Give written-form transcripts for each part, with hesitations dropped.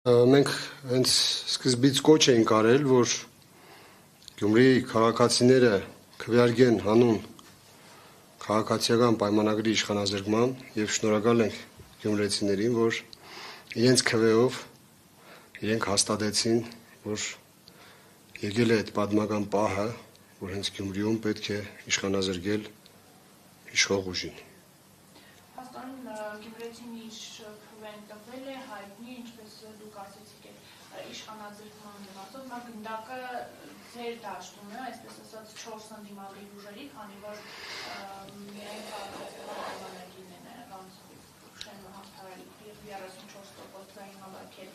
Մենք հենց սկզբից կոչ էինք արել, որ Գյումրիի քաղաքացիները քվեարկեն հանուն քաղաքացիական պայմանագրի իշխանազրկման եւ շնորհակալ ենք գյումրեցիներին, որ իրենց քվեով իրենք հաստատեցին, որ եկել է այդ պատմական պահը, որ հենց Գյումրիում պետք է իշխանազրկել իշխող ուժին։ Գյումրեցին իր քվեն տվել է, հայտնի, ինչպես դուք ասեցիք, իշխանաձգման դիմացով, նա գնդակը ձեր դաշտում է, այսպես ասած 4 ընդդիմադիր ուժերի, քանի որ միայն քաղաքացիական պայմանագիրն է նրանց շենը հաղթարել 34%-ային հավաքել։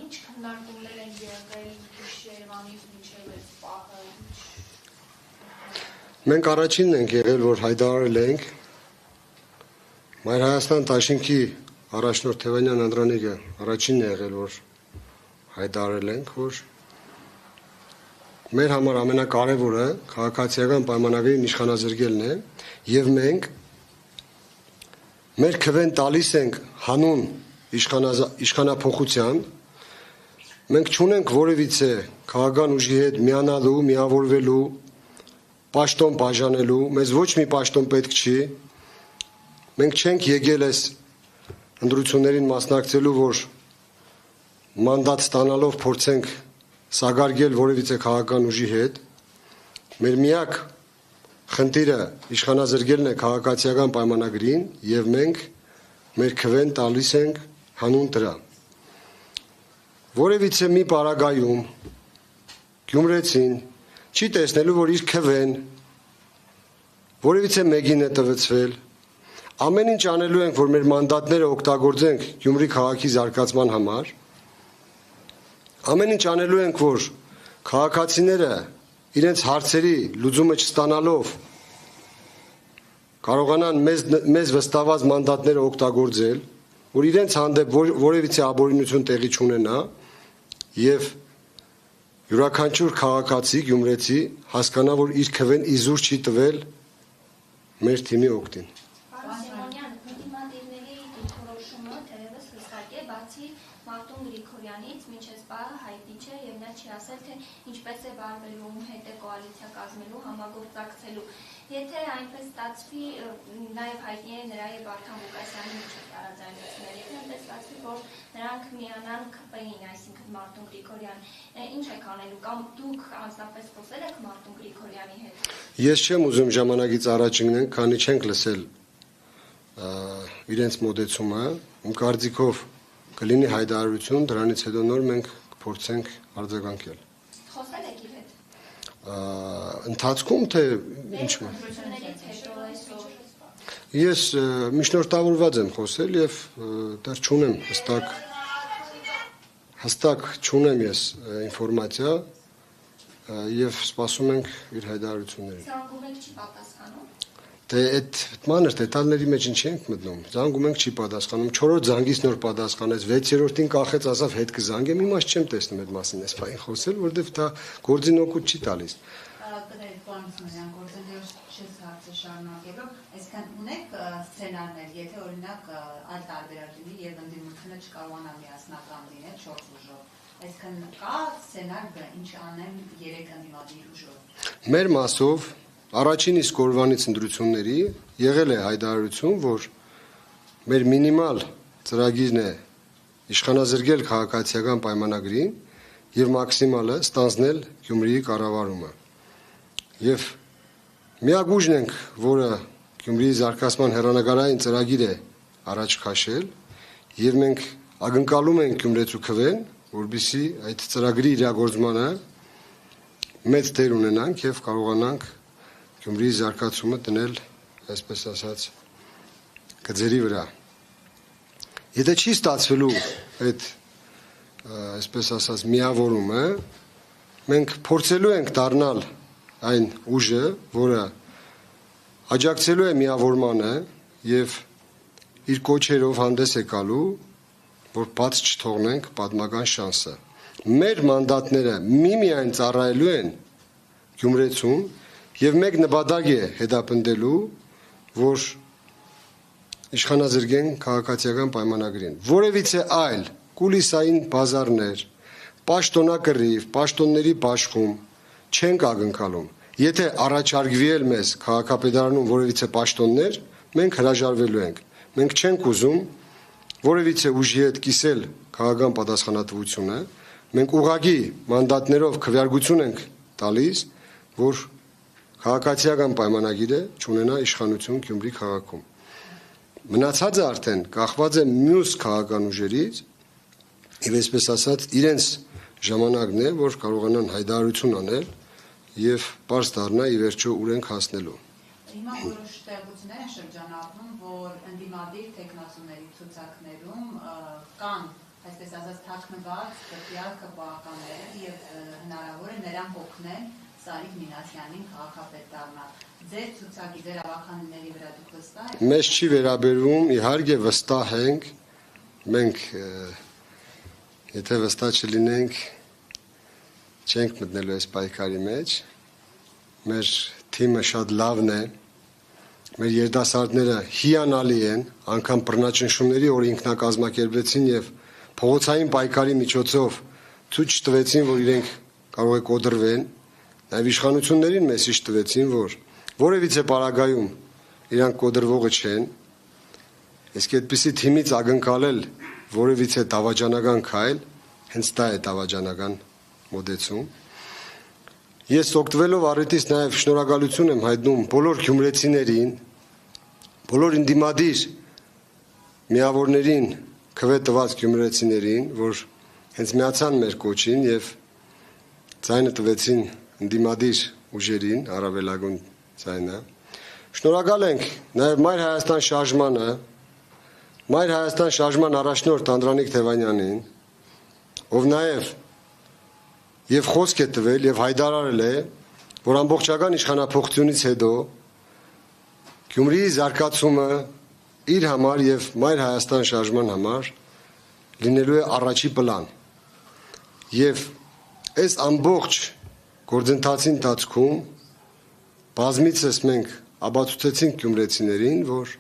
Ինչ քննարկումներ են եղել Երևանից մինչև այս պահը։ Մենք առաջինն ենք եղել, որ հայտարարել ենք Մայր Հայաստան Դաշինքի առաջնորդ Թևանյան Անդրանիկը առաջինն է եղել, որ հայտարարել ենք, որ մեր համար ամենակարևորը քաղաքացիական պայմանագրին իշխանազրկելն է եւ մենք մեր քվեն տալիս ենք հանուն իշխանափոխության, մենք չունենք որևիցե քաղաքական ուժի հետ միանալու, միավորվելու, պաշտոն բաժանելու, մեզ ոչ մի պաշտոն պետք չի։ Մենք չենք եկել այս ընտրություններին մասնակցելու, որ մանդատ ստանալով փորձենք սագարգել որևիցե քաղաքական ուժի հետ։ Մեր միակ խնդիրը իշխանազրկելն է քաղաքացիական պայմանագրին եւ մենք մեր քվեն տալիս ենք հանուն դրա։ Որևիցե մի պարագայում գյումրեցին չի տեսնելու, որ իր քվեն որևիցե մեկին է տվեցվել։ Ամեն ինչ անելու ենք, որ մեր մանդատները օգտագործենք Գյումրի քաղաքի զարգացման համար։ Ամեն ինչ անելու ենք, որ քաղաքացիները իրենց հարցերի լուծումը չստանալով կարողանան մեզ վստահված մանդատները օգտագործել, որ իրենց հանդեպ որևիցե ապօրինություն տեղի չունենա եւ յուրաքանչյուր քաղաքացի գյումրեցի հասկանա, որ իր քվեն իզուր չի տվել մեր թիմի օգտին։ Մարտուն Գրիգորյանից մինչև պահը հայտնի չէ եւ նա չի ասել, թե ինչպես է վարվելու, ում հետ է կոալիցիա կազմելու, համագործակցելու։ Եթե այնպես ստացվի, նաեւ հայտնի է նրա եւ Վարդան Ղուկասյանի միջև տարաձայնությունները, եթե այնպես ստացվի, որ նրանք միանան ԿՊ-ին, այսինքն Մարտուն Գրիգորյան, ինչ եք անելու, կամ դուք անձնապես խոսել եք Մարտուն Գրիգորյանի հետ։ Ես չեմ ուզում ժամանակից առաջ ընկնենք, քանի չենք լսել իրենց մոտեցումը, իմ կարծիքով կլինի հայտարարություն, դրանից հետո նոր մենք կփորձենք արձագանքել։ Խոսել եք իր հետ։ Ընթացքում թե ինչու՞։ Ես միջնորդավորված եմ խոսել եւ դեռ չունեմ հստակ չունեմ ես ինֆորմացիա եւ սպասում ենք իր հայտարարություններին։ Զանգում եք չի պատասխանում։ Դե այդ մանր դետալների մեջ ինչ ենք մտնում։ Զանգում ենք չի պատասխանում, 4-րդ զանգից նոր պատասխանեց, 6-րդին կախեց, ասավ հետ կզանգեմ, իմաստ չեմ տեսնում այդ մասին այս բանը խոսել, որովհետև դա գործին օգուտ չի տալիս։ Այսքան ունեք սցենարներ, եթե օրինակ այլ տարբերակ լինի եւ ընդդիմությունը չկարողանա միասնական լինել 4 ուժով։ Այսքան կա սցենար, ինչ անեն 3 ընդդիմադիր ուժով։ Մեր մասով Առաջին իսկ օրվանից ընտրությունների եղել է հայտարարություն, որ մեր մինիմալ ծրագիրն է իշխանազրկել քաղաքացիական պայմանագրին եւ մաքսիմալը ստանձնել Գյումրիի կառավարումը։ Եվ միակ ուժն ենք, որը Գյումրիի զարգացման հեռանկարային ծրագիր է առաջ քաշել եւ մենք ակնկալում ենք Գյումրեցու քվեն, որբիսի այդ ծրագրի իրագործմանը մեծ դեր ունենանք եւ կարողանանք Գյումրիի զարգացումը դնել, այսպես ասած, գծերի վրա։ Եթե չի ստացվելու այդ, այսպես ասած, միավորումը, մենք փորձելու ենք դառնալ այն ուժը, որը աջակցելու է միավորմանը եւ իր կոչերով հանդես է գալու, որ բաց չթողնենք պատմական շանսը։ Մեր մանդատները միմիայն ծառայելու են Գյումրեցուն եւ մեկ նպատակ է հետապնդելու, որ իշխանազրկեն քաղաքացիական պայմանագրին։ Որևիցե այլ կուլիսային բազարներ, պաշտոնակռիվ, պաշտոնների բաշխում չենք ակնկալում։ Եթե առաջարկվի էլ մեզ քաղաքապետարանում որևիցե պաշտոններ, մենք հրաժարվելու ենք։ Մենք չենք ուզում որևիցե ուժի հետ կիսել քաղաքական պատասխանատվությունը, մենք ուղղակի մանդատներով քվեարկություն ենք տալիս, որ քաղաքացիական պայմանագիրը չունենա իշխանություն Գյումրի քաղաքում։ Մնացածը արդեն կախված է մյուս քաղաքական ուժերից, եւ այսպես ասած իրենց ժամանակն է, որ կարողանան հայտարարություն անել եւ պարզ դառնա ի վերջո ուր ենք հասնելու։ Հիմա որոշ տեղություններ են շրջանառվում, որ ընդդիմադիր տեխնացուների ցուցակներում կան, այսպես ասած, թաքնված տվյալ քպականներ եւ հնարավոր է նրան օգնել Սարիկ Մինասյանին քաղաքապետ դառնալ։ Ձեր ցուցակի, ձեր ավականների վրա դուք վստահ եք։ Մեզ չի վերաբերվում, իհարկե վստահ ենք, մենք եթե վստահ չլինենք, չենք մտնելու այս պայքարի մեջ։ Մեր թիմը շատ լավն է, մեր երիտասարդները հիանալի են, անգամ բռնաճնշումների օր ինքնակազմակերպեցին եւ փողոցային պայքարի միջոցով ցույց տվեցին, որ իրենք կարող է կոդրվեն, նաեւ իշխանություններին մեսիջ տվեցին, որ որևիցե պարագայում իրանք կոդրվողը չեն։ Իսկ այդպիսի թիմից ակնկալել որևիցե դավաճանական քայլ, հենց դա է դավաճանական մոդեցում։ Ես օգտվելով առիթից նաև շնորհակալություն եմ հայտնում բոլոր գյումրեցիներին, բոլոր ընդդիմադիր միավորներին, քվե տված գյումրեցիներին, որ հենց միացան մեր կոչին եւ ձայնը տվեցին ընդդիմադիր ուժերին, առավելագույն ձայնը։ Շնորհակալ ենք նաև Մայր Հայաստան շարժմանը, Մայր Հայաստան շարժման առաջնորդ Անդրանիկ Թևանյանին, ով նաև եւ խոսք է տվել եւ հայտարարել է, որ ամբողջական իշխանափոխությունից հետո Գյումրիի զարգացումը իր համար եւ Մայր Հայաստան շարժման համար լինելու է առաջի պլան։ Եվ այս ամբողջ գործընթացի ընթացքում բազմիցս մենք ապացուցեցինք գյումրեցիներին, որ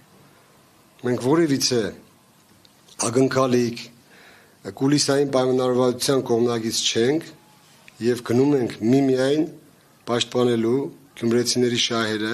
մենք որևիցե ակնկալիք կուլիսային պայմանավորվածության կողմնակից չենք եւ գնում ենք միմիայն պաշտպանելու գյումրեցիների շահերը